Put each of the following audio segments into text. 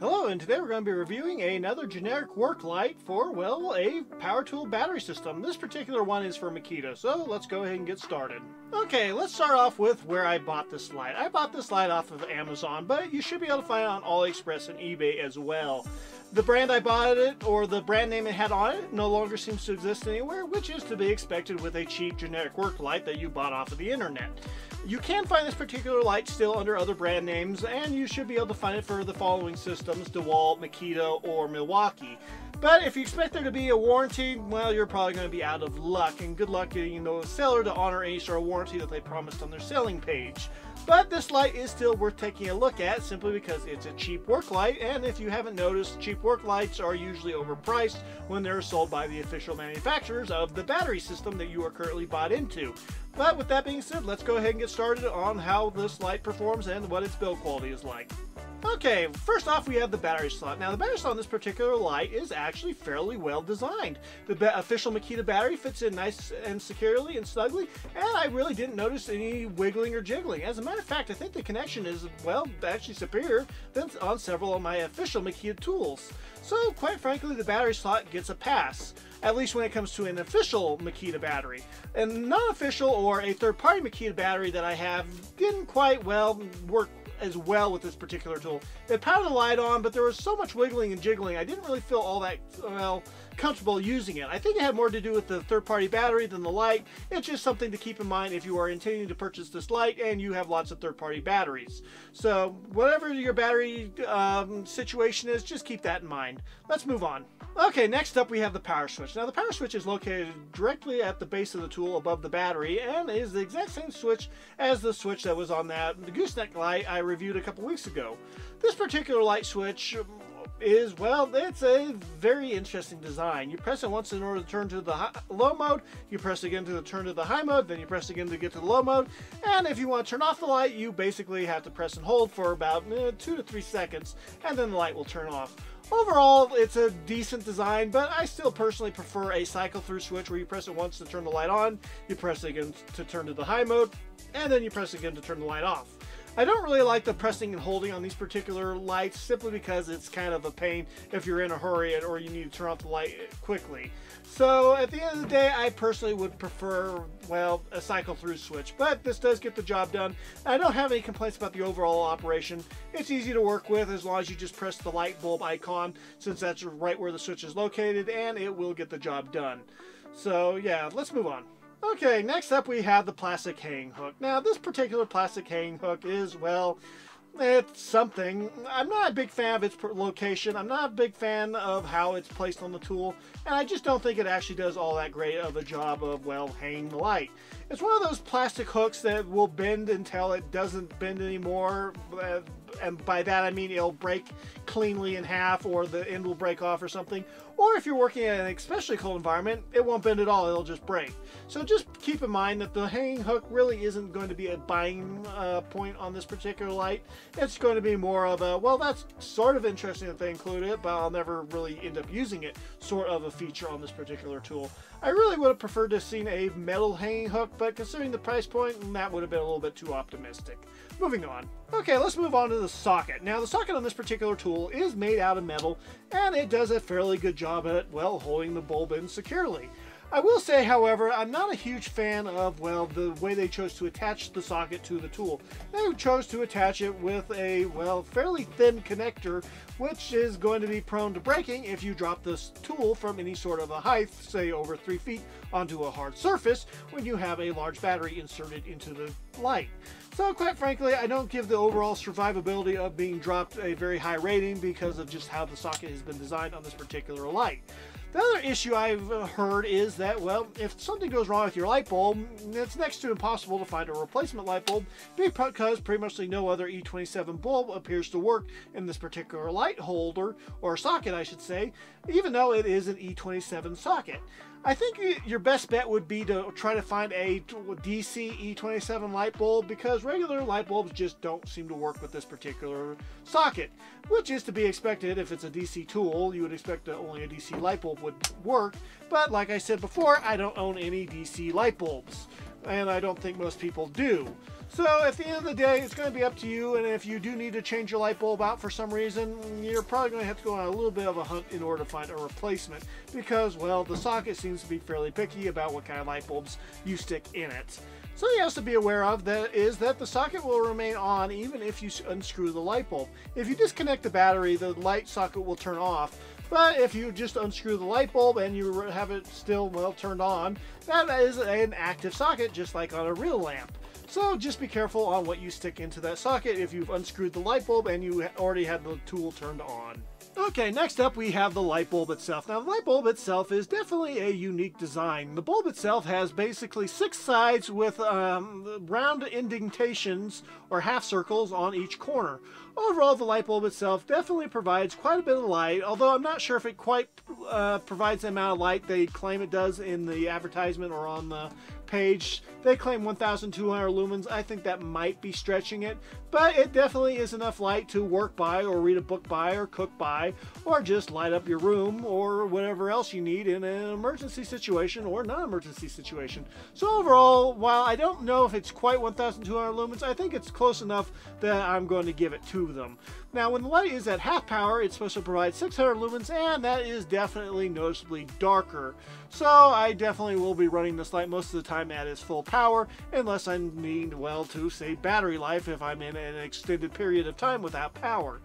Hello, and today we're going to be reviewing another generic work light for, well, a power tool battery system. This particular one is for Makita, so let's go ahead and get started. Okay, let's start off with where I bought this light. I bought this light off of Amazon, but you should be able to find it on AliExpress and eBay as well. The brand I bought it, or the brand name it had on it, no longer seems to exist anywhere, which is to be expected with a cheap generic work light that you bought off of the internet. You can find this particular light still under other brand names, and you should be able to find it for the following systems: Dewalt, Makita, or Milwaukee. But if you expect there to be a warranty, well, you're probably going to be out of luck, and good luck getting the seller to honor any sort of warranty that they promised on their selling page. But this light is still worth taking a look at simply because it's a cheap work light, and if you haven't noticed, cheap work lights are usually overpriced when they're sold by the official manufacturers of the battery system that you are currently bought into. But with that being said, let's go ahead and get started on how this light performs and what its build quality is like. Okay, first off we have the battery slot. Now the battery slot on this particular light is actually fairly well designed. The official Makita battery fits in nice and securely and snugly, and I really didn't notice any wiggling or jiggling. As a matter of fact, I think the connection is, well, actually superior than on several of my official Makita tools. So quite frankly, the battery slot gets a pass, at least when it comes to an official Makita battery. And non-official or a third-party Makita battery that I have didn't quite, well, work as well with this particular tool. It powered the light on, but there was so much wiggling and jiggling, I didn't really feel all that, well, comfortable using it. I think it had more to do with the third-party battery than the light. It's just something to keep in mind if you are intending to purchase this light and you have lots of third-party batteries. So whatever your battery situation is, just keep that in mind. Let's move on. Okay, next up we have the power switch. Now the power switch is located directly at the base of the tool above the battery and is the exact same switch as the switch that was on the gooseneck light I reviewed a couple weeks ago. This particular light switch is, well, it's a very interesting design. You press it once in order to turn to the low mode, you press again to turn to the high mode, then you press again to get to the low mode, and if you want to turn off the light, you basically have to press and hold for about 2 to 3 seconds, and then the light will turn off. Overall, it's a decent design, but I still personally prefer a cycle-through switch where you press it once to turn the light on, you press it again to turn to the high mode, and then you press again to turn the light off. I don't really like the pressing and holding on these particular lights simply because it's kind of a pain if you're in a hurry or you need to turn off the light quickly. So at the end of the day, I personally would prefer, well, a cycle-through switch, but this does get the job done. I don't have any complaints about the overall operation. It's easy to work with as long as you just press the light bulb icon, since that's right where the switch is located, and it will get the job done. So yeah, let's move on. Okay, next up we have the plastic hanging hook. Now this particular plastic hanging hook is, well, it's something. I'm not a big fan of its location. I'm not a big fan of how it's placed on the tool, and I just don't think it actually does all that great of a job of, well, hanging the light. It's one of those plastic hooks that will bend until it doesn't bend anymore, and by that I mean it'll break cleanly in half, or the end will break off or something. Or if you're working in an especially cold environment, it won't bend at all, it'll just break. So just keep in mind that the hanging hook really isn't going to be a buying point on this particular light. It's going to be more of a, well, that's sort of interesting that they include it, but I'll never really end up using it, sort of a feature on this particular tool. I really would have preferred to have seen a metal hanging hook, but considering the price point, that would have been a little bit too optimistic. Moving on. Okay, let's move on to the socket. Now the socket on this particular tool is made out of metal, and it does a fairly good job at, well, holding the bulb in securely. I will say, however, I'm not a huge fan of, well, the way they chose to attach the socket to the tool. They chose to attach it with a, well, fairly thin connector, which is going to be prone to breaking if you drop this tool from any sort of a height, say over 3 feet, onto a hard surface when you have a large battery inserted into the light. So quite frankly, I don't give the overall survivability of being dropped a very high rating because of just how the socket has been designed on this particular light. The other issue I've heard is that, well, if something goes wrong with your light bulb, it's next to impossible to find a replacement light bulb because pretty much no other E27 bulb appears to work in this particular light holder, or socket I should say, even though it is an E27 socket. I think your best bet would be to try to find a DC E27 light bulb, because regular light bulbs just don't seem to work with this particular socket, which is to be expected. If it's a DC tool, you would expect that only a DC light bulb would work, but like I said before, I don't own any DC light bulbs. and I don't think most people do. So at the end of the day, it's going to be up to you, and if you do need to change your light bulb out for some reason, you're probably going to have to go on a little bit of a hunt in order to find a replacement, because, well, the socket seems to be fairly picky about what kind of light bulbs you stick in it. Something else to be aware of is that the socket will remain on even if you unscrew the light bulb. If you disconnect the battery, the light socket will turn off. But if you just unscrew the light bulb and you have it still, well, turned on, that is an active socket, just like on a real lamp. So just be careful on what you stick into that socket if you've unscrewed the light bulb and you already had the tool turned on. Okay, next up we have the light bulb itself. Now the light bulb itself is definitely a unique design. The bulb itself has basically 6 sides with round indentations or half circles on each corner. Overall, the light bulb itself definitely provides quite a bit of light, although I'm not sure if it quite provides the amount of light they claim it does in the advertisement or on the page. They claim 1,200 lumens. I think that might be stretching it, but it definitely is enough light to work by or read a book by or cook by or just light up your room or whatever else you need in an emergency situation or non-emergency situation. So overall, while I don't know if it's quite 1,200 lumens, I think it's close enough that I'm going to give it to them. Now when the light is at half power, it's supposed to provide 600 lumens, and that is definitely noticeably darker. So I definitely will be running this light most of the time at its full power, unless I need, well, to save battery life if I'm in an extended period of time without power.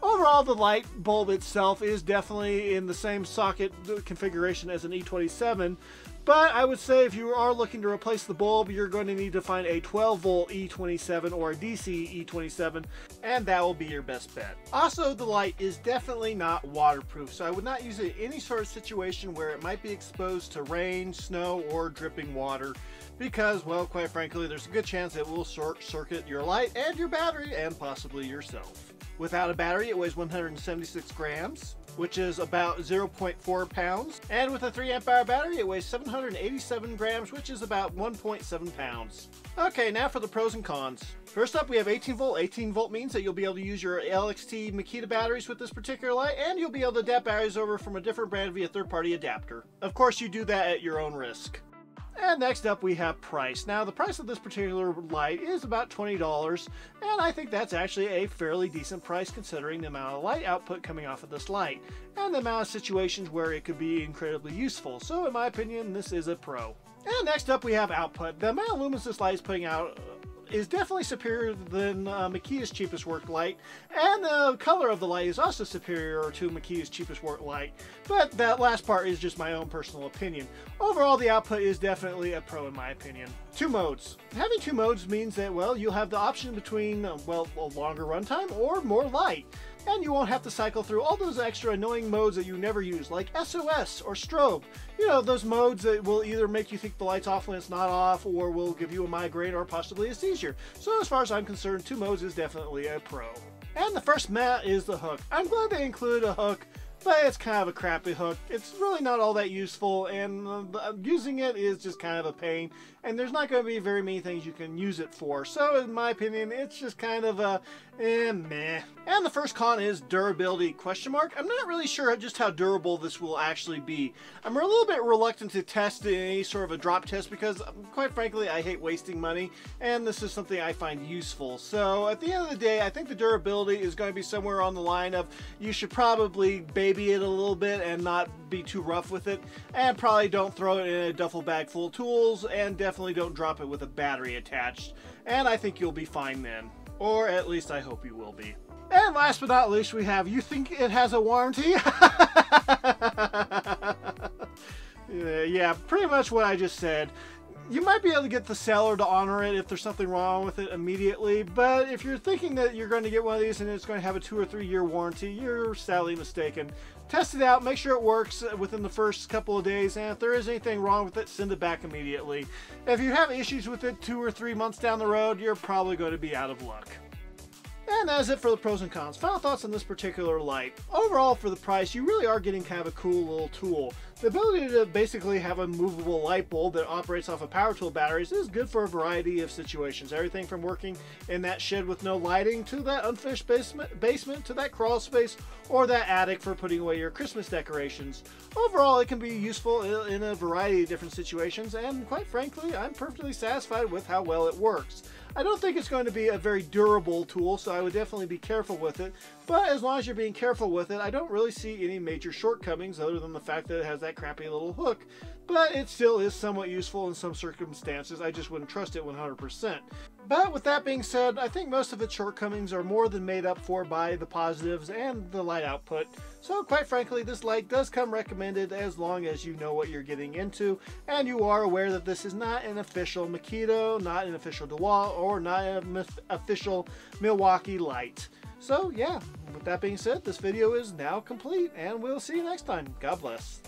Overall, the light bulb itself is definitely in the same socket configuration as an E27, but I would say if you are looking to replace the bulb, you're going to need to find a 12-volt E27 or a DC E27, and that will be your best bet. Also, the light is definitely not waterproof, so I would not use it in any sort of situation where it might be exposed to rain, snow, or dripping water, because, well, quite frankly, there's a good chance it will short circuit your light and your battery and possibly yourself. Without a battery, it weighs 176 grams, which is about 0.4 pounds. And with a 3 amp hour battery, it weighs 787 grams, which is about 1.7 pounds. Okay, now for the pros and cons. First up, we have 18 volt. 18 volt means that you'll be able to use your LXT Makita batteries with this particular light, and you'll be able to adapt batteries over from a different brand via third-party adapter. Of course, you do that at your own risk. And next up we have price. Now the price of this particular light is about $20, and I think that's actually a fairly decent price considering the amount of light output coming off of this light, and the amount of situations where it could be incredibly useful. So in my opinion, this is a pro. And next up we have output. The amount of lumens this light is putting out is definitely superior than Makita's cheapest work light, and the color of the light is also superior to Makita's cheapest work light, but that last part is just my own personal opinion. Overall, the output is definitely a pro in my opinion. 2 modes. Having 2 modes means that, well, you'll have the option between, well, a longer runtime or more light, and you won't have to cycle through all those extra annoying modes that you never use, like SOS or strobe. You know, those modes that will either make you think the light's off when it's not off, or will give you a migraine or possibly a seizure. So as far as I'm concerned, 2 modes is definitely a pro. And the first meh is the hook. I'm glad they included a hook, but it's kind of a crappy hook. It's really not all that useful, and using it is just kind of a pain, and there's not going to be very many things you can use it for. So in my opinion, it's just kind of a meh. And the first con is durability, question mark. I'm not really sure just how durable this will actually be. I'm a little bit reluctant to test in any sort of a drop test because, quite frankly, I hate wasting money, and this is something I find useful. So at the end of the day, I think the durability is going to be somewhere on the line of you should probably baby it a little bit and not be too rough with it, and probably don't throw it in a duffel bag full of tools, and definitely don't drop it with a battery attached, and I think you'll be fine then. Or at least I hope you will be. And last but not least, we have, you think it has a warranty? Yeah, pretty much what I just said. You might be able to get the seller to honor it if there's something wrong with it immediately, but if you're thinking that you're going to get one of these and it's going to have a 2 or 3 year warranty, you're sadly mistaken. Test it out, make sure it works within the first couple of days, and if there is anything wrong with it, send it back immediately. If you have issues with it 2 or 3 months down the road, you're probably going to be out of luck. And that's it for the pros and cons. Final thoughts on this particular light. Overall, for the price, you really are getting kind of a cool little tool. The ability to basically have a movable light bulb that operates off of power tool batteries is good for a variety of situations. Everything from working in that shed with no lighting to that unfinished basement to that crawl space or that attic for putting away your Christmas decorations. Overall, it can be useful in a variety of different situations, and quite frankly, I'm perfectly satisfied with how well it works. I don't think it's going to be a very durable tool, so I would definitely be careful with it. But as long as you're being careful with it, I don't really see any major shortcomings other than the fact that it has that crappy little hook. But it still is somewhat useful in some circumstances. I just wouldn't trust it 100%. But with that being said, I think most of its shortcomings are more than made up for by the positives and the light output. So quite frankly, this light does come recommended as long as you know what you're getting into and you are aware that this is not an official Makita, not an official Dewalt, or not an official Milwaukee light. So yeah, with that being said, this video is now complete and we'll see you next time. God bless.